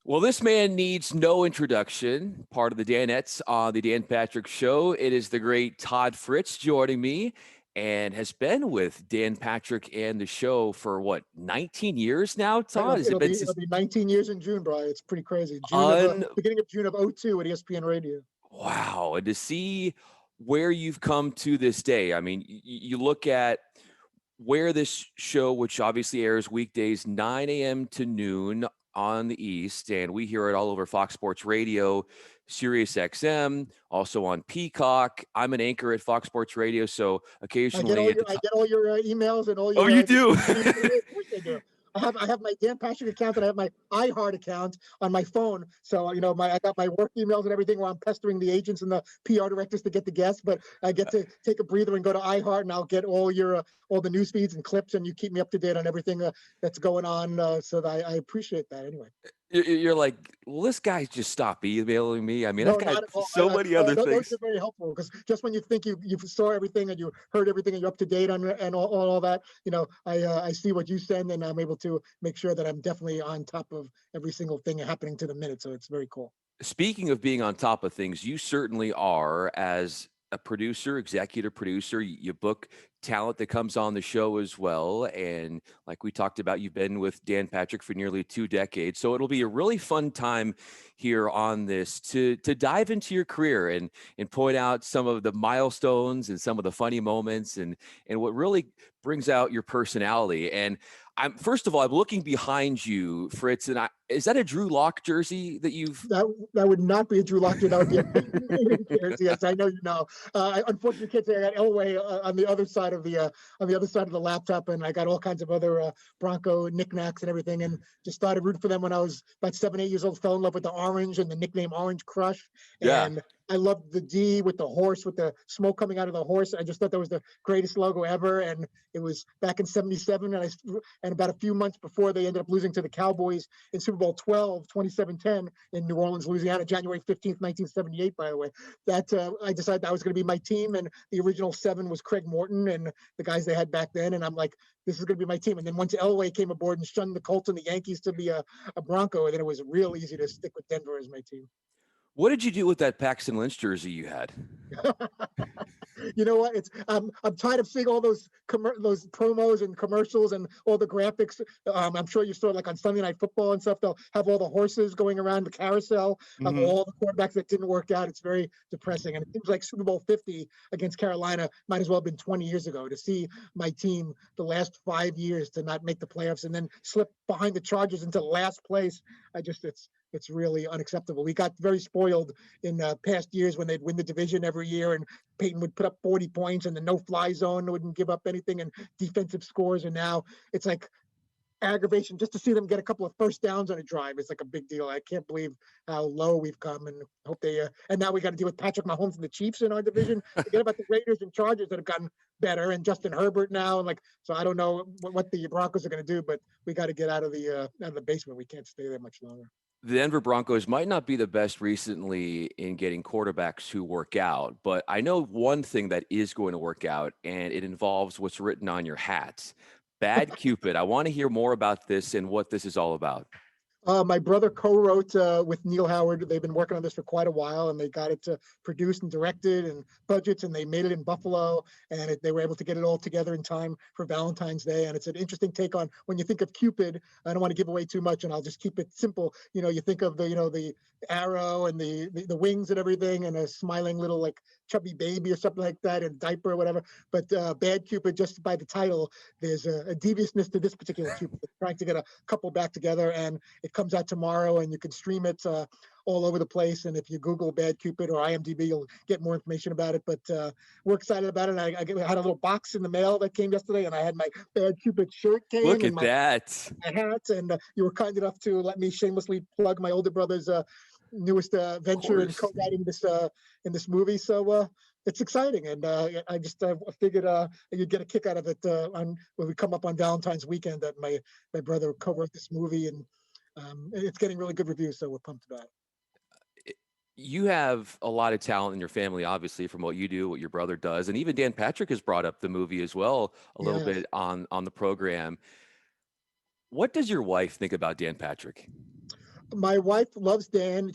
Well, this man needs no introduction. Part of the Danettes on the Dan Patrick Show. It is the great Todd Fritz joining me and has been with Dan Patrick and the show for what, 19 years now, Todd? Has it been It'll since be 19 years in June, Brian. It's pretty crazy. un Beginning of June of '02 at ESPN Radio. wow. And to see where you've come to this day. I mean, you look at where this show, which obviously airs weekdays 9 a.m. to noon on the East, and we hear it all over Fox Sports Radio, Sirius XM, also on Peacock. I'm an anchor at Fox Sports Radio, so occasionally at the I top. get all your emails and all Oh, your you do? of course I do. I have my Dan Patrick account and I have my iHeart account on my phone. So I got my work emails and everything where I'm pestering the agents and the PR directors to get the guests. But I get to take a breather and go to iHeart, and I'll get all the news feeds and clips, and you keep me up to date on everything that's going on. So that I appreciate that anyway. You're like, well, this guy just stopped emailing me. I mean, I've No, got not at all. so many other Those things. are very helpful because just when you think you saw everything and you heard everything and you're up to date on and all that, I see what you send and I'm able to make sure that I'm definitely on top of every single thing happening to the minute. So it's very cool. Speaking of being on top of things, you certainly are as a producer, executive producer. You book talent that comes on the show as well. And like we talked about, you've been with Dan Patrick for nearly 2 decades. So it'll be a really fun time here on this to dive into your career and point out some of the milestones and some of the funny moments and what really brings out your personality. And I'm first of all, I'm looking behind you, Fritz, and is that a Drew Lock jersey that you've That would not be a Drew Lock jersey. That would be a Peyton Manning jersey. Yes, I know you know. I unfortunately can't say I got Elway on the other side of the laptop, and I got all kinds of other Bronco knickknacks and everything, and just started rooting for them when I was about 7, 8 years old. Fell in love with the orange and the nickname Orange Crush, yeah. and I loved the D with the horse, with the smoke coming out of the horse. I just thought that was the greatest logo ever, and it was back in '77, and about a few months before they ended up losing to the Cowboys in Super Bowl 12, 27-10 in New Orleans, Louisiana, January 15th, 1978, by the way. That I decided that was going to be my team, and the original 7 was Craig Morton and the guys they had back then, and I'm like, this is going to be my team. And then once Elway came aboard and shunned the Colts and the Yankees to be a Bronco, then it was real easy to stick with Denver as my team. What did you do with that Paxton Lynch jersey you had? You know what? I'm tired of seeing all those promos and commercials and all the graphics. I'm sure you saw like on Sunday Night Football and stuff. They'll have all the horses going around the carousel of Mhm. all the quarterbacks that didn't work out. It's very depressing, and it seems like Super Bowl 50 against Carolina might as well have been 20 years ago. To see my team the last 5 years to not make the playoffs and then slip behind the Chargers into last place, it's really unacceptable. We got very spoiled in past years when they'd win the division every year and Peyton would put up 40 points and the no-fly zone wouldn't give up anything and defensive scores. And now it's like aggravation just to see them get a couple of first downs on a drive. It's like a big deal. I can't believe how low we've come, and hope they. And now we got to deal with Patrick Mahomes and the Chiefs in our division. Forget about the Raiders and Chargers that have gotten better, and Justin Herbert now. And so I don't know what the Broncos are going to do, but we got to get out of the basement. We can't stay there much longer. The Denver Broncos might not be the best recently in getting quarterbacks who work out, but I know one thing that is going to work out, and it involves what's written on your hat. Bad Cupid. I want to hear more about this and what this is all about. My brother co-wrote with Neil Howard. They've been working on this for quite a while, and they got it produced and directed and budgets, and they made it in Buffalo, and they were able to get it all together in time for Valentine's Day. And it's an interesting take on when you think of Cupid. I don't want to give away too much, and I'll just keep it simple. You think of the arrow and the wings and everything, and a smiling little like chubby baby or something like that, and diaper or whatever. But Bad Cupid, just by the title, there's a deviousness to this particular Cupid. It's trying to get a couple back together, and it comes out tomorrow, and you can stream it all over the place. And if you Google Bad Cupid or IMDb, you'll get more information about it. But we're excited about it. I had a little box in the mail that came yesterday, and I had my Bad Cupid shirt came Look and at that. my hat. And you were kind enough to let me shamelessly plug my older brother's newest Of venture in course. co-writing this movie. So it's exciting, and I just figured you'd get a kick out of it when we come up on Valentine's weekend. That my brother co-wrote this movie, and it's getting really good reviews, so we're pumped about it. You have a lot of talent in your family, obviously, from what you do, what your brother does, and even Dan Patrick has brought up the movie as well a little Yeah. bit on the program. What does your wife think about Dan Patrick? My wife loves Dan.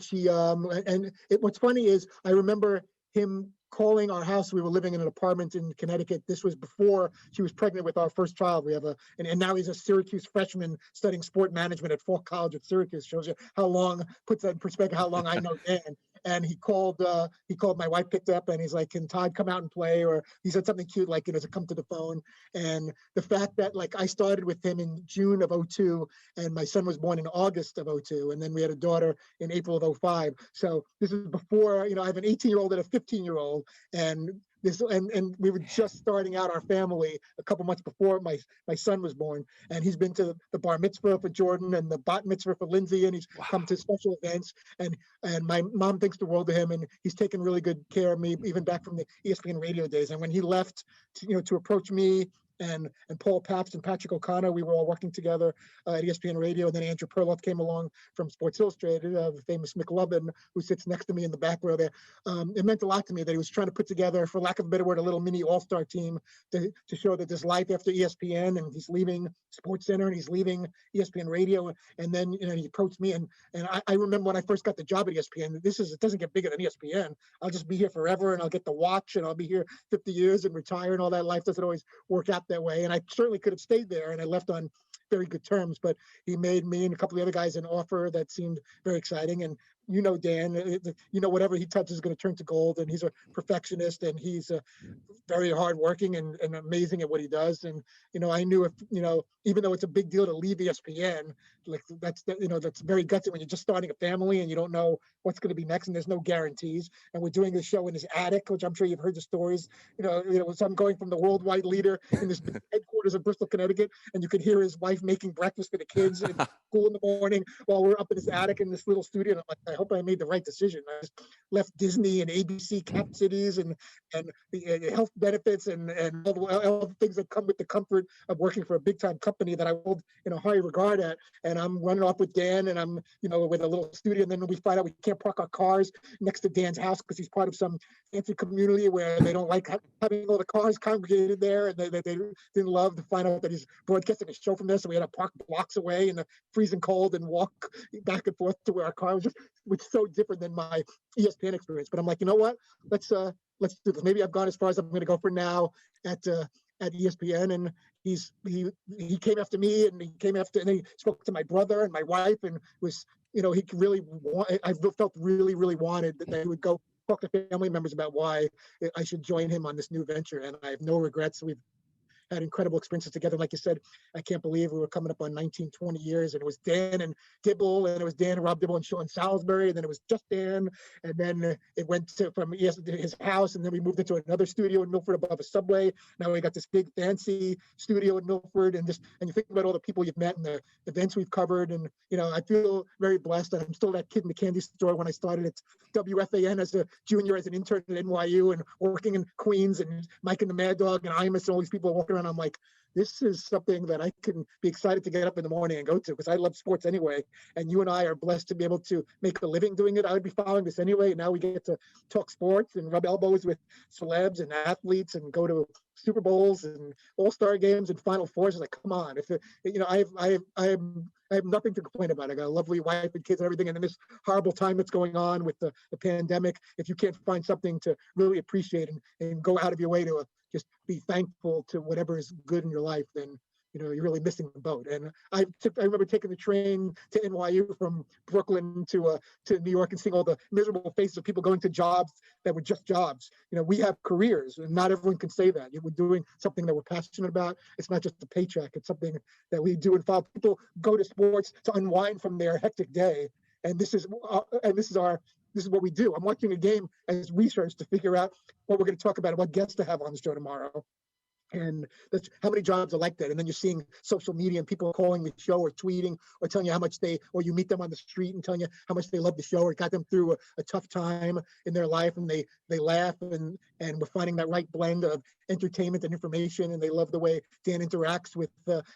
What's funny is I remember him calling our house. We were living in an apartment in Connecticut. This was before she was pregnant with our first child. We have and now he's a Syracuse freshman studying sport management at Falk College at Syracuse. Shows you how long, puts that in perspective, how long I know Dan. And he called, my wife picked up and he's like, can Todd come out and play? Or he said something cute, like, to come to the phone. And the fact that like I started with him in June of 02 and my son was born in August of 02. And then we had a daughter in April of 05. So this is before, I have an 18-year-old and a 15-year-old. And we were just starting out our family a couple months before my son was born, and he's been to the bar mitzvah for Jordan and the bat mitzvah for Lindsay, and he's come to special events, and my mom thinks the world of him, and he's taken really good care of me even back from the ESPN radio days. And when he left to approach me and Paul Pabst and Patrick O'Connor, we were all working together at ESPN Radio. And then Andrew Perloff came along from Sports Illustrated, the famous McLovin, who sits next to me in the back row there. It meant a lot to me that he was trying to put together, for lack of a better word, a little mini all-star team to show that there's life after ESPN, and he's leaving Sports Center and he's leaving ESPN Radio. And then he approached me, and I remember when I first got the job at ESPN, it doesn't get bigger than ESPN. I'll just be here forever, and I'll get the watch, and I'll be here 50 years and retire, and all that. Life doesn't always work out that way. And I certainly could have stayed there, and I left on very good terms, but he made me and a couple of the other guys an offer that seemed very exciting. And Dan, whatever he touches is going to turn to gold, and he's a perfectionist, and he's very hardworking and amazing at what he does. And I knew if even though it's a big deal to leave ESPN, like that's very gutsy when you're just starting a family and you don't know what's going to be next, and there's no guarantees. And we're doing the show in his attic, which I'm sure you've heard the stories. So I'm going from the worldwide leader in this headquarters in Bristol, Connecticut, and you could hear his wife making breakfast for the kids at school in the morning while we're up in his attic in this little studio. And I'm like, I hope I made the right decision. I just left Disney and ABC cap cities and the health benefits and all the things that come with the comfort of working for a big time company that I hold in a high regard at. And I'm running off with Dan, and I'm with a little studio, and then we find out we can't park our cars next to Dan's house because he's part of some fancy community where they don't like having all the cars congregated there, and they didn't love to find out that he's broadcasting a show from there. So we had to park blocks away in the freezing cold and walk back and forth to where our car was, which is so different than my ESPN experience. But I'm like, you know what? Let's do this. Maybe I've gone as far as I'm going to go for now at ESPN. And he came after me, and and he spoke to my brother and my wife, and was he really I felt really wanted that he would go talk to family members about why I should join him on this new venture. And I have no regrets. We've had incredible experiences together. Like you said, I can't believe we were coming up on 19, 20 years, and it was Dan and Dibble, and it was Dan and Rob Dibble and Sean Salisbury, and then it was just Dan, and then it went from his house, and then we moved into another studio in Milford above a Subway. Now we got this big fancy studio in Milford, and you think about all the people you've met and the events we've covered, and I feel very blessed that I'm still that kid in the candy store when I started at WFAN as a junior, as an intern at NYU, and working in Queens, and Mike and the Mad Dog and Imus and all these people walking around. I'm like, this is something that I can be excited to get up in the morning and go to, because I love sports anyway. And you and I are blessed to be able to make a living doing it. I would be following this anyway. Now we get to talk sports and rub elbows with celebs and athletes and go to Super Bowls and All-Star games and Final Fours. It's like, come on. I have nothing to complain about. I got a lovely wife and kids and everything. And in this horrible time that's going on with the pandemic, if you can't find something to really appreciate and go out of your way to just be thankful to whatever is good in your life, then you're really missing the boat. And I remember taking the train to NYU from Brooklyn to New York and seeing all the miserable faces of people going to jobs that were just jobs. We have careers, and not everyone can say that. We're doing something that we're passionate about. It's not just a paycheck. It's something that we do and follow. People go to sports to unwind from their hectic day, and this is what we do. I'm watching a game as research to figure out what we're going to talk about and what guests to have on the show tomorrow. And that's how many jobs are like that. And then you're seeing social media and people calling the show or tweeting or telling you how much or you meet them on the street and telling you how much they love the show or got them through a tough time in their life, and they laugh, and we're finding that right blend of entertainment and information, and they love the way Dan interacts with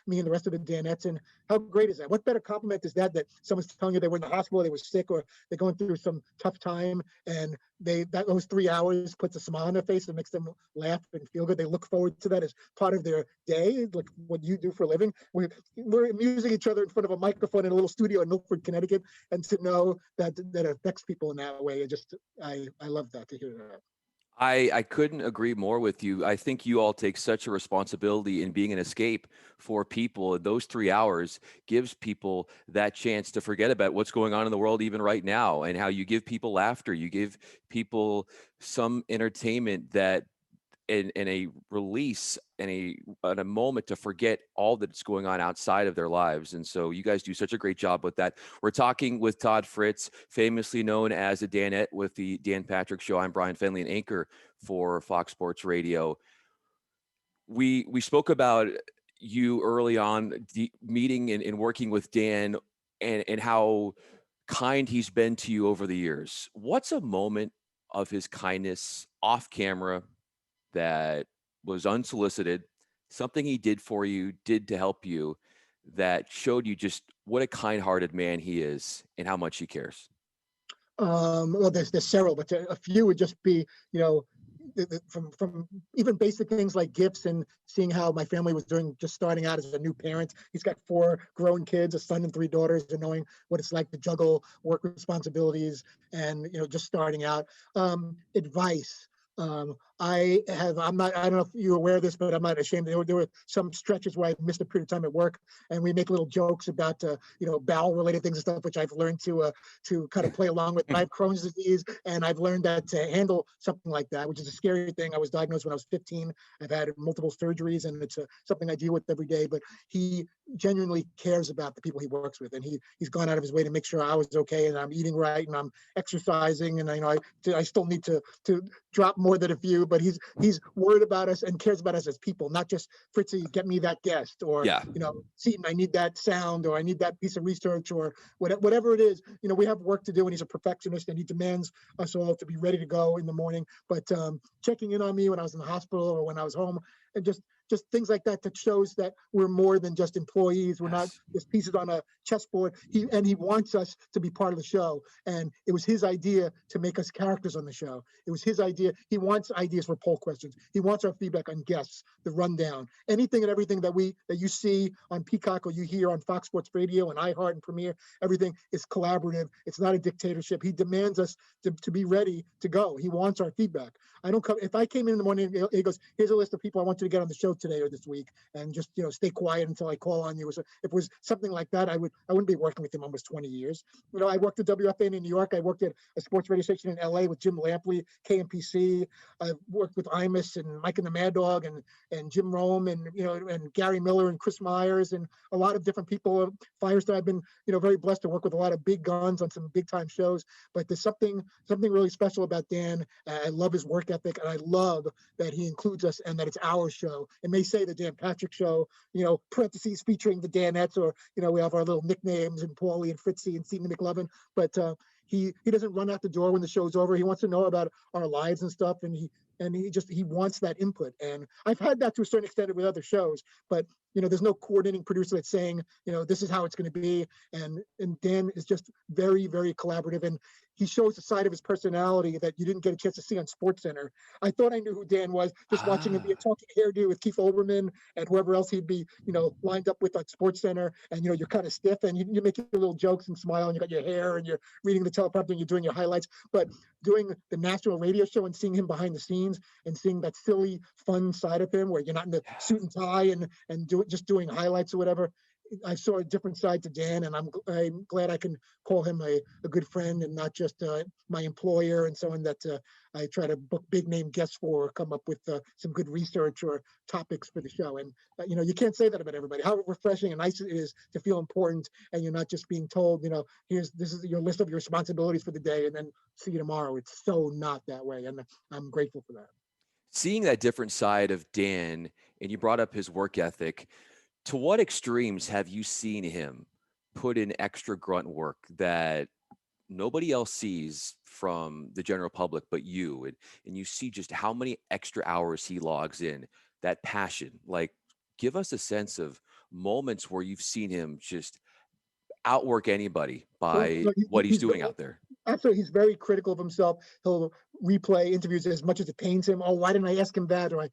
me and the rest of the Danettes. And how great is that? What better compliment is that someone's telling you they were in the hospital, they were sick, or they're going through some tough time, and those 3 hours puts a smile on their face and makes them laugh and feel good. They look forward to that as part of their day, like what you do for a living. We're amusing each other in front of a microphone in a little studio in Milford, Connecticut, and to know that affects people in that way, I love that, to hear that. I couldn't agree more with you. I think you all take such a responsibility in being an escape for people. Those 3 hours gives people that chance to forget about what's going on in the world even right now, and how you give people laughter. You give people some entertainment that and a release and a moment to forget all that's going on outside of their lives. And so you guys do such a great job with that. We're talking with Todd Fritz, famously known as a Danette with the Dan Patrick Show. I'm Bryan Fenley, an anchor for Fox Sports Radio. We spoke about you early on, the meeting and working with Dan, and how kind he's been to you over the years. What's a moment of his kindness off camera that was unsolicited, something he did for you, did to help you, that showed you just what a kind-hearted man he is and how much he cares? Well, there's several, but a few would just be, from even basic things like gifts, and seeing how my family was doing, just starting out as a new parent. He's got 4 grown kids, a son and 3 daughters, and knowing what it's like to juggle work responsibilities and, just starting out. Advice. I'm not, I don't know if you're aware of this, but I'm not ashamed. There were some stretches where I missed a period of time at work, and we make little jokes about, bowel related things and stuff, which I've learned to kind of play along with. I have Crohn's disease, and I've learned that to handle something like that, which is a scary thing. I was diagnosed when I was 15. I've had multiple surgeries, and it's something I deal with every day, but he genuinely cares about the people he works with. And he's gone out of his way to make sure I was okay, and I'm eating right, and I'm exercising. And I still need to drop more than a few, but he's worried about us and cares about us as people, not just Fritzy, get me that guest, or Yeah. Seton, I need that sound, or I need that piece of research, or whatever it is. We have work to do, and he's a perfectionist, and he demands us all to be ready to go in the morning. But checking in on me when I was in the hospital or when I was home, and just things like that shows that we're more than just employees. We're not just pieces on a chessboard. He wants us to be part of the show. And it was his idea to make us characters on the show. It was his idea. He wants ideas for poll questions. He wants our feedback on guests, the rundown, anything and everything that you see on Peacock or you hear on Fox Sports Radio and iHeart and Premiere. Everything is collaborative. It's not a dictatorship. He demands us to be ready to go. He wants our feedback. If I came in the morning, he goes, here's a list of people I want you to get on the show today or this week, and just stay quiet until I call on you. So if it was something like that, I wouldn't be working with him almost 20 years. I worked at WFN in New York. I worked at a sports radio station in LA with Jim Lampley, KMPC. I've worked with Imus and Mike and the Mad Dog and Jim Rome and Gary Miller and Chris Myers and a lot of different people. Firestone, I've been very blessed to work with a lot of big guns on some big time shows. But there's something really special about Dan. I love his work ethic, and I love that he includes us and that it's our show. It may say the Dan Patrick Show, parentheses featuring the Danettes, or we have our little nicknames and Paulie and Fritzy and Seton McLovin, but he doesn't run out the door when the show's over. He wants to know about our lives and stuff, and he wants that input. And I've had that to a certain extent with other shows, but there's no coordinating producer that's saying, this is how it's going to be. And Dan is just very, very collaborative, and he shows a side of his personality that you didn't get a chance to see on SportsCenter. I thought I knew who Dan was just watching him be a talking hairdo with Keith Olbermann and whoever else he'd be, lined up with at SportsCenter. And you're kind of stiff, and you make your little jokes and smile, and you got your hair, and you're reading the teleprompter, and you're doing your highlights. But doing the national radio show and seeing him behind the scenes and seeing that silly, fun side of him, where you're not in the suit and tie and just doing highlights or whatever. I saw a different side to Dan, and I'm glad I can call him a good friend and not just my employer and someone that I try to book big name guests for, or come up with some good research or topics for the show. And you can't say that about everybody. How refreshing and nice it is to feel important, and you're not just being told, this is your list of your responsibilities for the day, and then see you tomorrow. It's so not that way, and I'm grateful for that. Seeing that different side of Dan, and you brought up his work ethic, to what extremes have you seen him put in extra grunt work that nobody else sees from the general public but you, and you see just how many extra hours he logs in, that passion. Like, give us a sense of moments where you've seen him just outwork anybody Well, by no, what he's doing out there. absolutely, he's very critical of himself. He'll replay interviews as much as it pains him. Oh, why didn't I ask him that? Or and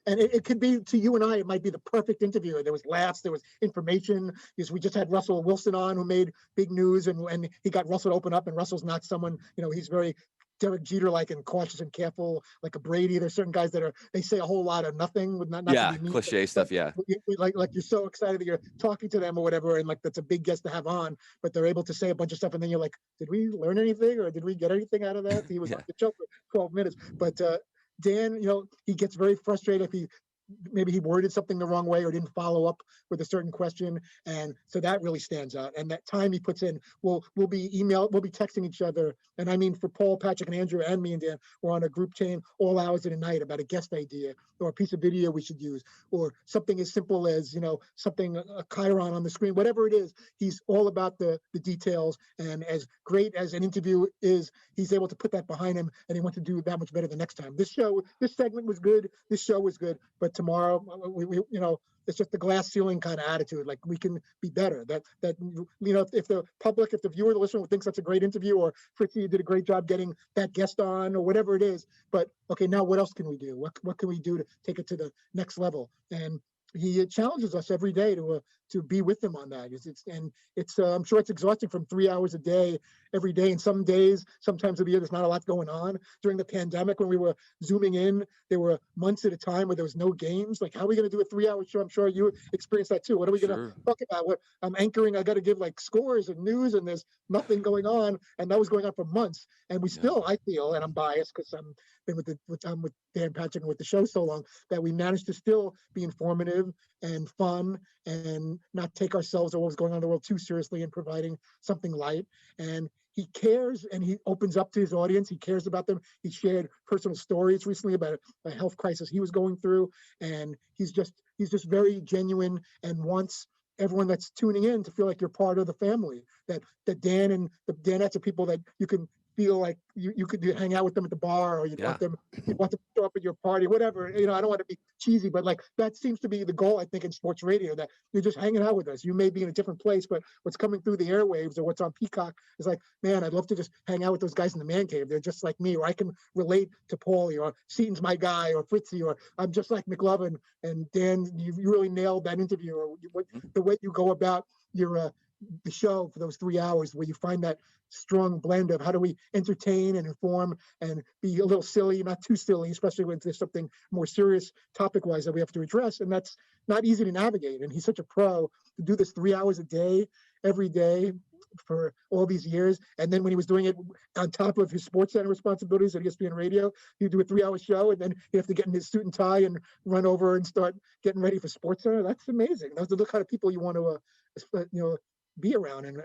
it could be to you and I, it might be the perfect interview. There was laughs, there was information. Because we just had Russell Wilson on, who made big news, and he got Russell to open up. And Russell's not someone, he's very Derek Jeter like and cautious and careful, like a Brady. There's certain guys that they say a whole lot of nothing, with not to Yeah, be mean, cliche stuff. Yeah, like you're so excited that you're talking to them or whatever, and like that's a big guest to have on, but they're able to say a bunch of stuff, and then you're like, did we learn anything or did we get anything out of that? He was on yeah, the show for 12 minutes, but Dan, he gets very frustrated if maybe he worded something the wrong way or didn't follow up with a certain question, and so that really stands out. And that time he puts in, we'll be texting each other, and I mean, for Paul, Patrick, and Andrew, and me and Dan, we're on a group chain all hours of the night about a guest idea or a piece of video we should use, or something as simple as something, a chyron on the screen, whatever it is. He's all about the details, and as great as an interview is, he's able to put that behind him, and he wants to do that much better the next time. This segment was good, this show was good, but tomorrow it's just the glass ceiling kind of attitude. Like, we can be better. If the public, if the viewer, the listener thinks that's a great interview, or Fritzy did a great job getting that guest on, or whatever it is, but okay, now what else can we do? What can we do to take it to the next level? And he challenges us every day to be with him on that. I'm sure it's exhausting from 3 hours a day every day. And some days, sometimes of the year, there's not a lot going on. During the pandemic, when we were zooming in, there were months at a time where there was no games. Like, how are we going to do a 3 hour show? I'm sure you experienced that too. What are we going to sure. talk about? What I'm anchoring, I got to give like scores and news, and there's nothing going on. And that was going on for months. And we Yeah, still, I feel, and I'm biased because I'm been with Dan Patrick and with the show so long, that we managed to still be informative and fun, and not take ourselves or what was going on in the world too seriously, and providing something light. And he cares, and he opens up to his audience. He cares about them. He shared personal stories recently about a health crisis he was going through, and he's just very genuine, and wants everyone that's tuning in to feel like you're part of the family. That Dan and the Danettes are people that you can feel like you could hang out with them at the bar, or yeah. you want to show up at your party, whatever. I don't want to be cheesy, but like, that seems to be the goal, I think, in sports radio, that you're just hanging out with us. You may be in a different place, but what's coming through the airwaves or what's on Peacock is like, man, I'd love to just hang out with those guys in the man cave. They're just like me, or I can relate to Paulie, or Seaton's my guy, or Fritzy, or I'm just like McLovin. And Dan, you really nailed that interview, or the way you go about your the show for those 3 hours, where you find that strong blend of how do we entertain and inform and be a little silly, not too silly, especially when there's something more serious topic wise that we have to address. And that's not easy to navigate. And he's such a pro to do this 3 hours a day, every day, for all these years. And then when he was doing it on top of his sports center responsibilities at ESPN Radio, he'd do a 3 hour show, and then he'd have to get in his suit and tie and run over and start getting ready for sports center. That's amazing. Those are the kind of people you want to be around, and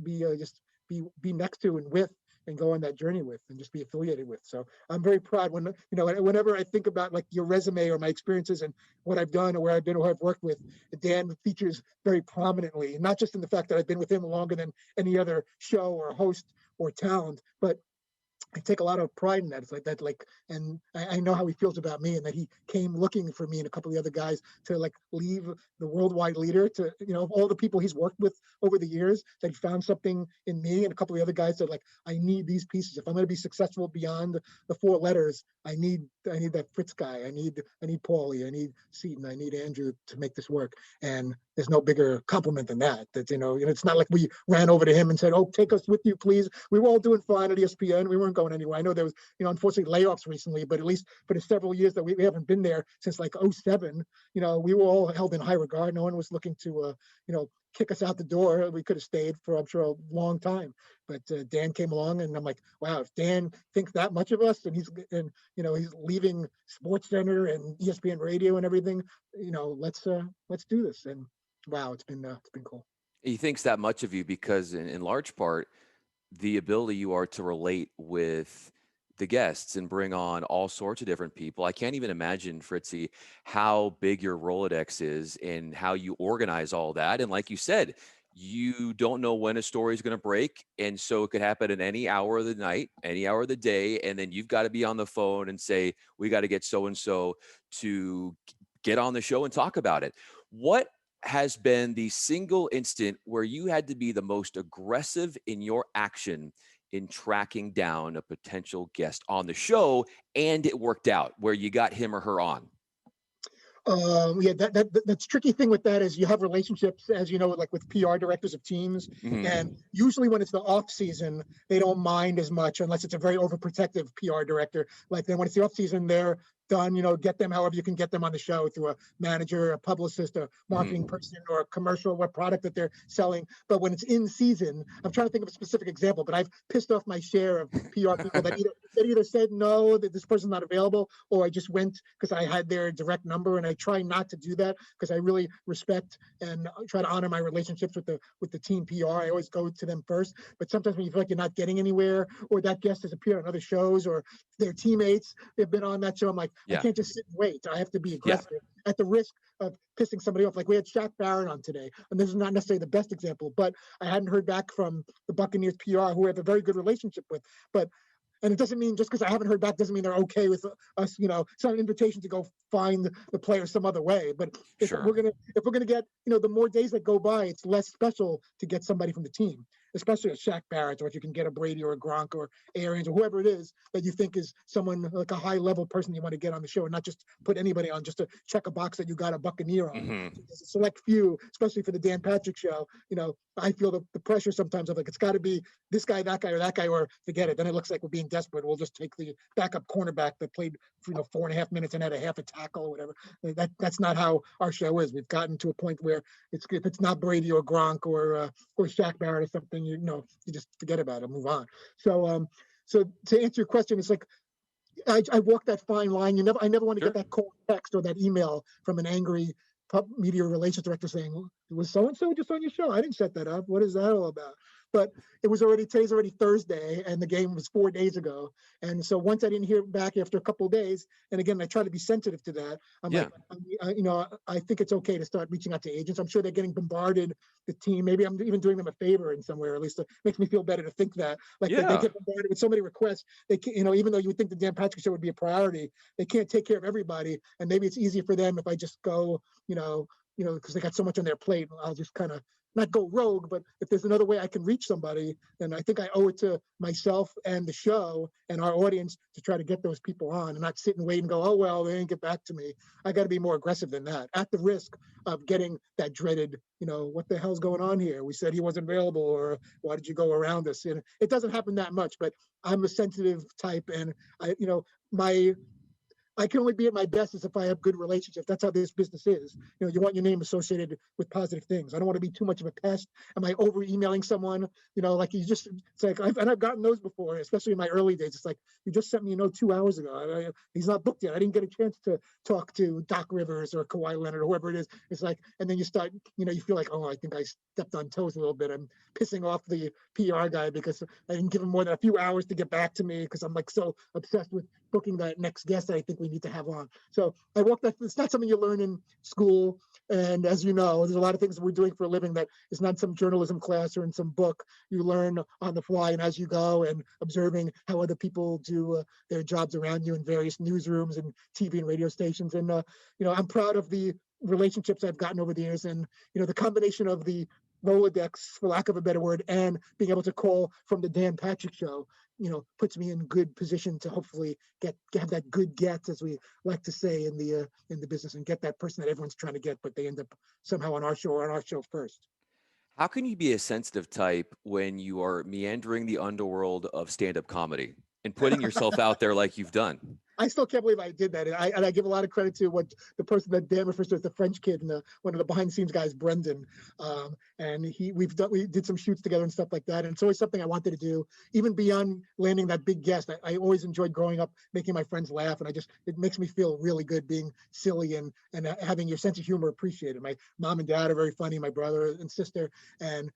be just be next to and with, and go on that journey with, and just be affiliated with. So I'm very proud whenever I think about like your resume or my experiences and what I've done or where I've been or who I've worked with, Dan features very prominently, not just in the fact that I've been with him longer than any other show or host or talent, but I take a lot of pride in that. It's like that, and I know how he feels about me, and that he came looking for me and a couple of the other guys to like leave the worldwide leader to, all the people he's worked with over the years, that he found something in me and a couple of the other guys that like, I need these pieces. If I'm going to be successful beyond the 4 letters, I need that Fritz guy. I need Paulie. I need Seaton. I need Andrew to make this work. And there's no bigger compliment than that. It's not like we ran over to him and said, "Oh, take us with you, please." We were all doing fine at ESPN. We weren't going anywhere. I know there was, unfortunately, layoffs recently, but at least for the several years that we haven't been there since like '07, we were all held in high regard. No one was looking to, kick us out the door. We could have stayed for, I'm sure, a long time. But Dan came along, and I'm like, wow, if Dan thinks that much of us, and he's leaving Sports Center and ESPN Radio and everything, let's do this. And wow, it's been cool. He thinks that much of you because, in large part, the ability you are to relate with the guests and bring on all sorts of different people. I can't even imagine, Fritzy, how big your Rolodex is and how you organize all that. And like you said, You don't know when a story is going to break. And so it could happen at any hour of the night, any hour of the day. And then you've got to be on the phone and say, we got to get so and so to get on the show and talk about it. What has been the single instant where you had to be the most aggressive in your action in tracking down a potential guest on the show and it worked out where you got him or her on? Yeah, that's tricky thing with that is you have relationships, as you know, like with PR directors of teams, and Mhm. usually when it's the off season, they don't mind as much unless it's a very overprotective PR director. Like then when it's the off season, they're done. Get them however you can get them on the show through a manager, a publicist, a marketing Mhm. person, or a commercial, what product that they're selling. But when it's in season, I'm trying to think of a specific example, but I've pissed off my share of PR people that either said no, that this person's not available, or I just went because I had their direct number, and I try not to do that because I really respect and try to honor my relationships with the team PR. I always go to them first. But sometimes when you feel like you're not getting anywhere, or that guest has appeared on other shows, or their teammates they've been on that show, I'm like, I Yeah. can't just sit and wait. I have to be Yeah. aggressive at the risk of pissing somebody off. Like we had Shaq Barrett on today, and this is not necessarily the best example, but I hadn't heard back from the Buccaneers PR, who I have a very good relationship with. But and it doesn't mean just because I haven't heard back doesn't mean they're okay with us. It's not an invitation to go find the player some other way. But Sure. if we're gonna get the more days that go by, it's less special to get somebody from the team, especially a Shaq Barrett, or if you can get a Brady or a Gronk or Arians or whoever it is that you think is someone like a high level person you want to get on the show, and not just put anybody on just to check a box that you got a Buccaneer on. Mhm. So there's a select few, especially for the Dan Patrick show. I feel the pressure sometimes of like it's got to be this guy, that guy, or forget it. Then it looks like we're being desperate. We'll just take the backup cornerback that played 4.5 minutes and had a half a tackle or whatever. That's not how our show is. We've gotten to a point where if it's not Brady or Gronk or Shaq Barrett or something, you just forget about it, move on. So to answer your question, it's like I walk that fine line. I never want to get Sure. that cold text or that email from an angry media relations director saying, "Was so and so just on your show? I didn't set that up. What is that all about?" But today's already Thursday, and the game was 4 days ago. And so once I didn't hear back after a couple of days, and again I try to be sensitive to that. I'm Yeah. like, I think it's okay to start reaching out to agents. I'm sure they're getting bombarded. The team, maybe I'm even doing them a favor in somewhere. At least it makes me feel better to think that. Like they Yeah. get bombarded with so many requests. They can, even though you would think the Dan Patrick show would be a priority, they can't take care of everybody. And maybe it's easier for them if I just go, because they got so much on their plate. I'll just kind of not go rogue, but if there's another way I can reach somebody, then I think I owe it to myself and the show and our audience to try to get those people on and not sit and wait and go, oh, well, they didn't get back to me. I got to be more aggressive than that, at the risk of getting that dreaded, what the hell's going on here? We said he wasn't available, or why did you go around us? And it doesn't happen that much, but I'm a sensitive type, and my I can only be at my best as if I have good relationships. That's how this business is. You want your name associated with positive things. I don't want to be too much of a pest. Am I over emailing someone? Like it's like, I've gotten those before, especially in my early days. It's like, you just sent me a note 2 hours ago. He's not booked yet. I didn't get a chance to talk to Doc Rivers or Kawhi Leonard or whoever it is. It's like, and then you start, you feel like, oh, I think I stepped on toes a little bit. I'm pissing off the PR guy because I didn't give him more than a few hours to get back to me because I'm like so obsessed with booking that next guest that I think we need to have on. So I walk that. It's not something you learn in school. And as you know, there's a lot of things that we're doing for a living that is not some journalism class or in some book. You learn on the fly and as you go, and observing how other people do their jobs around you in various newsrooms and TV and radio stations. And, I'm proud of the relationships I've gotten over the years, and, the combination of the Rolodex, for lack of a better word, and being able to call from the Dan Patrick show, puts me in good position to hopefully have that good get, as we like to say in the business, and get that person that everyone's trying to get, but they end up somehow on our show or on our show first. How can you be a sensitive type when you are meandering the underworld of stand-up comedy and putting yourself out there like you've done? I still can't believe I did that. And I give a lot of credit to what the person that Dan refers to as the French kid, and one of the behind the scenes guys, Brendan. And we did some shoots together and stuff like that. And it's always something I wanted to do, even beyond landing that big guest. I always enjoyed growing up, making my friends laugh. And it makes me feel really good being silly and having your sense of humor appreciated. My mom and dad are very funny, my brother and sister. And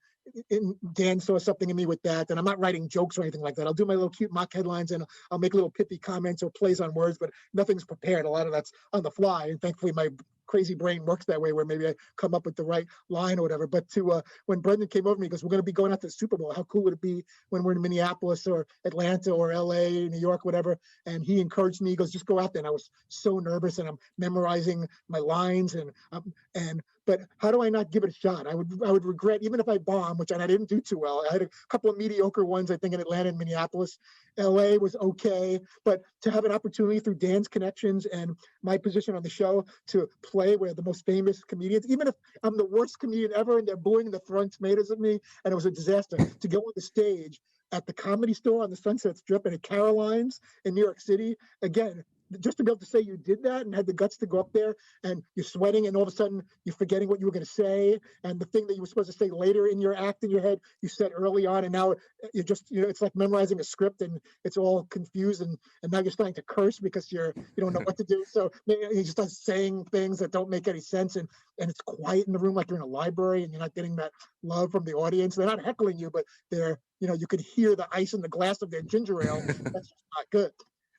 Dan saw something in me with that. And I'm not writing jokes or anything like that. I'll do my little cute mock headlines, and I'll make little pithy comments or plays on words, but nothing's prepared. A lot of that's on the fly. And thankfully, my crazy brain works that way, where maybe I come up with the right line or whatever. But to when Brendan came over to me, he goes, "We're going to be going out to the Super Bowl. How cool would it be when we're in Minneapolis or Atlanta or LA, New York, whatever?" And he encouraged me. He goes, "Just go out there." And I was so nervous, and I'm memorizing my lines, and but how do I not give it a shot? I would regret, even if I bomb, which I didn't do too well. I had a couple of mediocre ones, I think, in Atlanta and Minneapolis. LA was okay, but to have an opportunity through Dan's connections and my position on the show to play where the most famous comedians, even if I'm the worst comedian ever and they're booing the throwing tomatoes at me, and it was a disaster, to go on the stage at the Comedy Store on the Sunset Strip and at Caroline's in New York City, again, just to be able to say you did that and had the guts to go up there, and you're sweating, and all of a sudden you're forgetting what you were going to say, and the thing that you were supposed to say later in your act in your head you said early on, and now you're just, it's like memorizing a script and it's all confused, and now you're starting to curse because you don't know what to do, so you just start saying things that don't make any sense, and it's quiet in the room like you're in a library, and you're not getting that love from the audience. They're not heckling you, but they're, you could hear the ice in the glass of their ginger ale. That's just not good.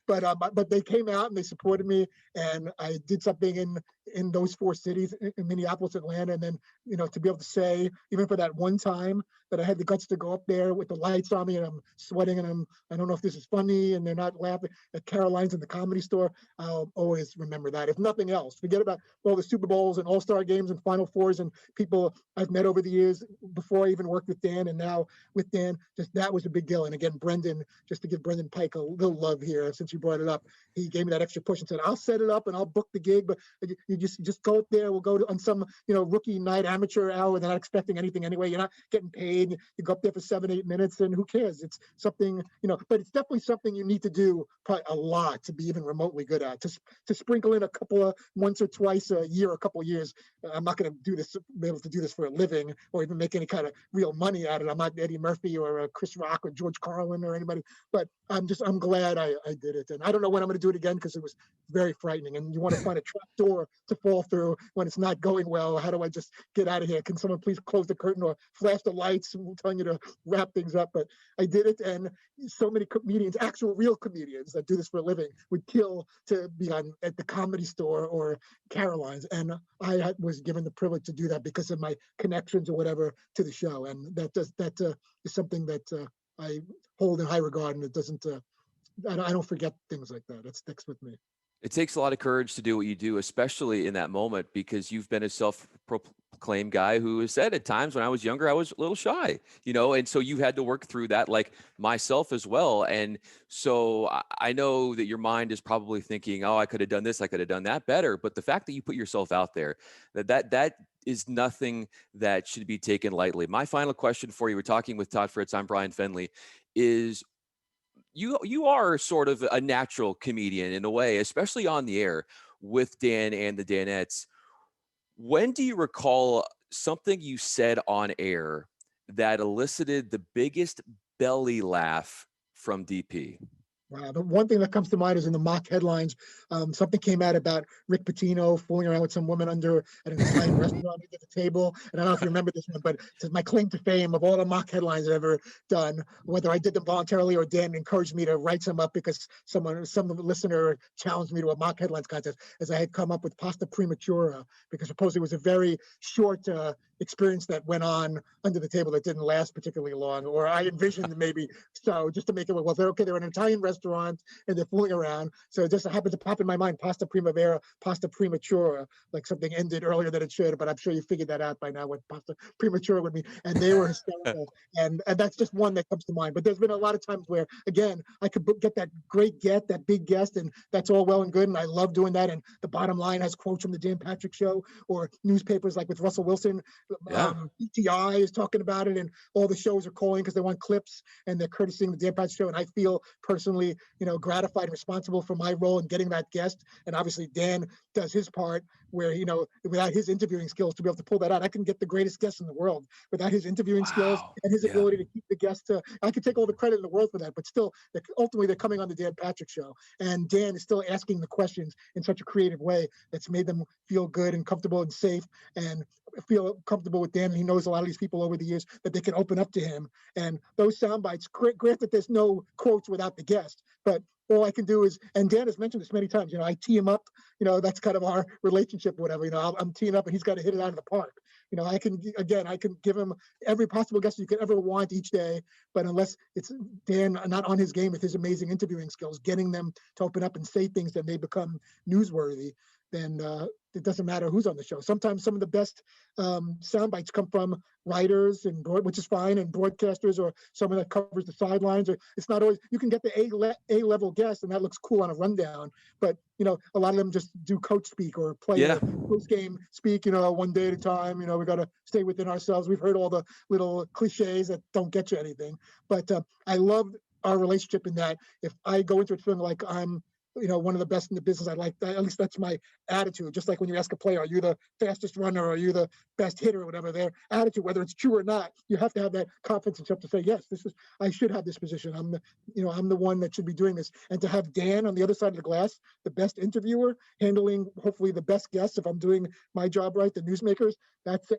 But they came out and they supported me, and I did something in those four cities, in Minneapolis, Atlanta, and then to be able to say, even for that one time, that I had the guts to go up there with the lights on me and I'm sweating and I don't know if this is funny and they're not laughing at Caroline's in the Comedy Store. I'll always remember that. If nothing else, forget about all the Super Bowls and All-Star games and Final Fours and people I've met over the years before I even worked with Dan, and now with Dan. Just that was a big deal. And again, Brendan, just to give Brendan Pike a little love here, since you brought it up, he gave me that extra push and said, "I'll set it up and I'll book the gig, but you just go up there. We'll go on some rookie night, amateur hour. They're not expecting anything anyway. You're not getting paid. You go up there for 7-8 minutes, and who cares? It's something, but it's definitely something you need to do probably a lot to be even remotely good at. To sprinkle in a couple of once or twice a year, a couple of years. I'm not going to be able to do this for a living or even make any kind of real money at it. I'm not Eddie Murphy or Chris Rock or George Carlin or anybody, but I'm glad I did it. And I don't know when I'm going to do it again, because it was very frightening. And you want to find a trap door to fall through when it's not going well. How do I just get out of here? Can someone please close the curtain or flash the lights? I'm telling you to wrap things up. But I did it. And so many comedians, actual real comedians that do this for a living, would kill to be at the Comedy Store or Caroline's. And I was given the privilege to do that because of my connections or whatever to the show. And that is something that I hold in high regard, and it doesn't. I don't forget things like that. It sticks with me. It takes a lot of courage to do what you do, especially in that moment, because you've been a self-proclaimed guy who has said at times when I was younger, I was a little shy, and so you had to work through that, like myself as well. And so I know that your mind is probably thinking, oh, I could have done this, I could have done that better. But the fact that you put yourself out there, that is nothing that should be taken lightly. My final question for you, we're talking with Todd Fritz, I'm Bryan Fenley, is you are sort of a natural comedian in a way, especially on the air with Dan and the Danettes. When do you recall something you said on air that elicited the biggest belly laugh from DP? Wow. The one thing that comes to mind is in the mock headlines, something came out about Rick Pitino fooling around with some woman at an Italian restaurant under the table. And I don't know if you remember this one, but it's my claim to fame of all the mock headlines I've ever done, whether I did them voluntarily or Dan encouraged me to write some up because some listener challenged me to a mock headlines contest, as I had come up with pasta prematura, because supposedly it was a very short experience that went on under the table that didn't last particularly long, or I envisioned maybe so, just to make it, well, they're an Italian restaurant and they're fooling around. So it just happened to pop in my mind, pasta primavera, pasta prematura, like something ended earlier than it should, but I'm sure you figured that out by now what pasta prematura would mean. And they were hysterical. And that's just one that comes to mind. But there's been a lot of times where, again, I could get that that big guest, and that's all well and good. And I love doing that. And the bottom line has quotes from the Dan Patrick Show, or newspapers like with Russell Wilson. Yeah. ETI is talking about it, and all the shows are calling because they want clips, and they're courtesying the Dan Patrick Show. And I feel personally, gratified and responsible for my role in getting that guest. And obviously Dan does his part, where, without his interviewing skills to be able to pull that out, I can get the greatest guest in the world without his interviewing skills Wow. and his Yeah. ability to keep the guest. I could take all the credit in the world for that, but still, ultimately they're coming on the Dan Patrick Show, and Dan is still asking the questions in such a creative way that's made them feel good and comfortable and safe, and feel comfortable with Dan. He knows a lot of these people over the years that they can open up to him. And those sound bites, granted, there's no quotes without the guest, but all I can do is, and Dan has mentioned this many times, I tee him up, that's kind of our relationship, whatever, I'm teeing up and he's got to hit it out of the park. I can give him every possible guest you could ever want each day, but unless it's Dan not on his game with his amazing interviewing skills, getting them to open up and say things that may become newsworthy, then it doesn't matter who's on the show. Sometimes some of the best sound bites come from writers which is fine, and broadcasters, or someone that covers the sidelines. Or it's not always, you can get the A level guest and that looks cool on a rundown, but a lot of them just do coach speak or player post game speak. One day at a time. We got to stay within ourselves. We've heard all the little cliches that don't get you anything, but I love our relationship in that if I go into it feeling like I'm one of the best in the business, I like that. At least that's my attitude. Just like when you ask a player, are you the fastest runner, or are you the best hitter, or whatever, their attitude, whether it's true or not, you have to have that confidence in yourself to say, yes, I should have this position. I'm the one that should be doing this. And to have Dan on the other side of the glass, the best interviewer, handling hopefully the best guests, if I'm doing my job right, the newsmakers,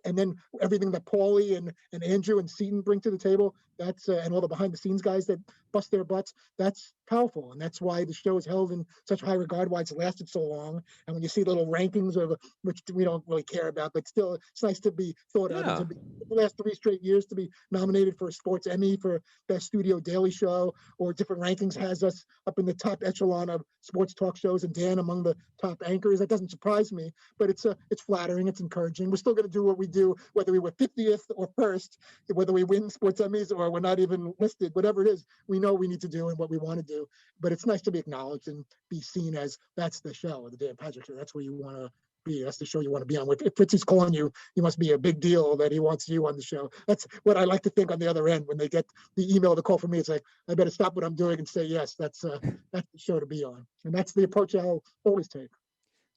and then everything that Paulie and Andrew and Seton bring to the table, and all the behind the scenes guys that bust their butts, that's powerful. And that's why the show is held in such high regard, why it's lasted so long. And when you see little rankings which we don't really care about, but still it's nice to be thought of, and to be the last 3 straight years to be nominated for a sports Emmy for best studio daily show, or different rankings has us up in the top echelon of sports talk shows, and Dan among the top anchors. That doesn't surprise me, but it's flattering, it's encouraging. We're still going to do what we do, whether we were 50th or first, whether we win sports Emmys or we're not even listed, whatever it is, we know we need to do and what we want to do. But it's nice to be acknowledged and be seen as that's the show, the Dan Patrick Show. That's where you want to be. That's the show you want to be on. If Fritzy's calling you, you must be a big deal that he wants you on the show. That's what I like to think on the other end when they get the email, the call from me. It's like, I better stop what I'm doing and say, yes, that's the show to be on. And that's the approach I'll always take.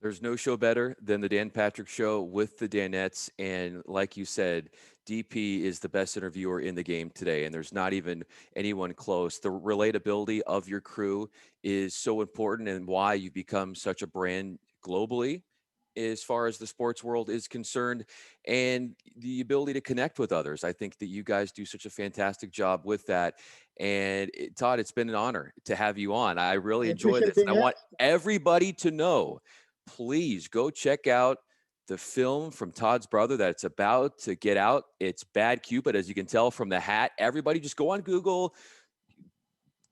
There's no show better than the Dan Patrick Show with the Danettes. And like you said, DP is the best interviewer in the game today, and there's not even anyone close. The relatability of your crew is so important, and why you've become such a brand globally as far as the sports world is concerned, and the ability to connect with others. I think that you guys do such a fantastic job with that. And Todd, it's been an honor to have you on. I really enjoy this. And I want everybody to know, please go check out the film from Todd's brother that's about to get out. It's Bad Cupid, as you can tell from the hat. Everybody just go on Google,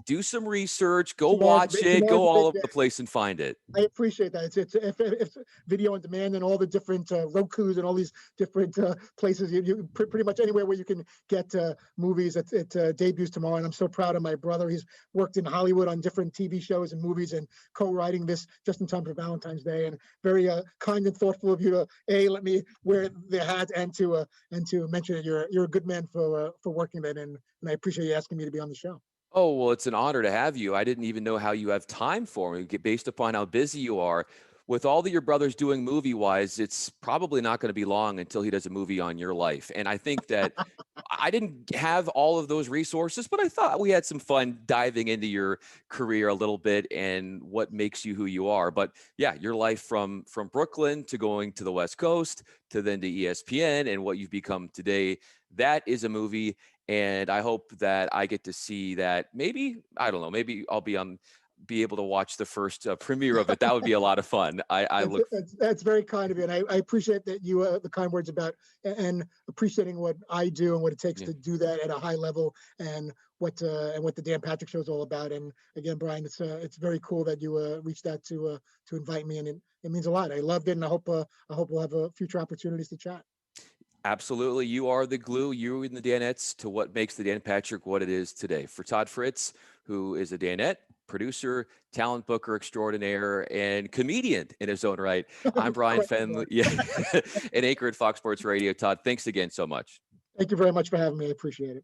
do some research, go watch it, go all over the place and find it. I appreciate that. It's video on demand, and all the different Rokus and all these different places. You pretty much anywhere where you can get movies. It debuts tomorrow, and I'm so proud of my brother. He's worked in Hollywood on different TV shows and movies, and co-writing this just in time for Valentine's Day. And very kind and thoughtful of you to let me wear the hat, and to mention that you're a good man for working that, and I appreciate you asking me to be on the show. Oh, well, it's an honor to have you. I didn't even know how you have time for me, based upon how busy you are. With all that your brother's doing movie-wise, it's probably not going to be long until he does a movie on your life. And I think that I didn't have all of those resources, but I thought we had some fun diving into your career a little bit and what makes you who you are. But yeah, your life from Brooklyn to going to the West Coast to then to ESPN and what you've become today, that is a movie. And I hope that I get to see that. Maybe, I don't know, maybe I'll be able to watch the first premiere of it. That would be a lot of fun. That's very kind of you, and I appreciate that you the kind words about and appreciating what I do and what it takes to do that at a high level, and what the Dan Patrick Show is all about. And again, Bryan, it's very cool that you reached out to invite me, and it means a lot. I loved it, and I hope we'll have future opportunities to chat. Absolutely. You are the glue, you and the Danettes, to what makes the Dan Patrick what it is today. For Todd Fritz, who is a Danette, producer, talent booker extraordinaire, and comedian in his own right, I'm Bryan Fenley, an anchor at Fox Sports Radio. Todd, thanks again so much. Thank you very much for having me. I appreciate it.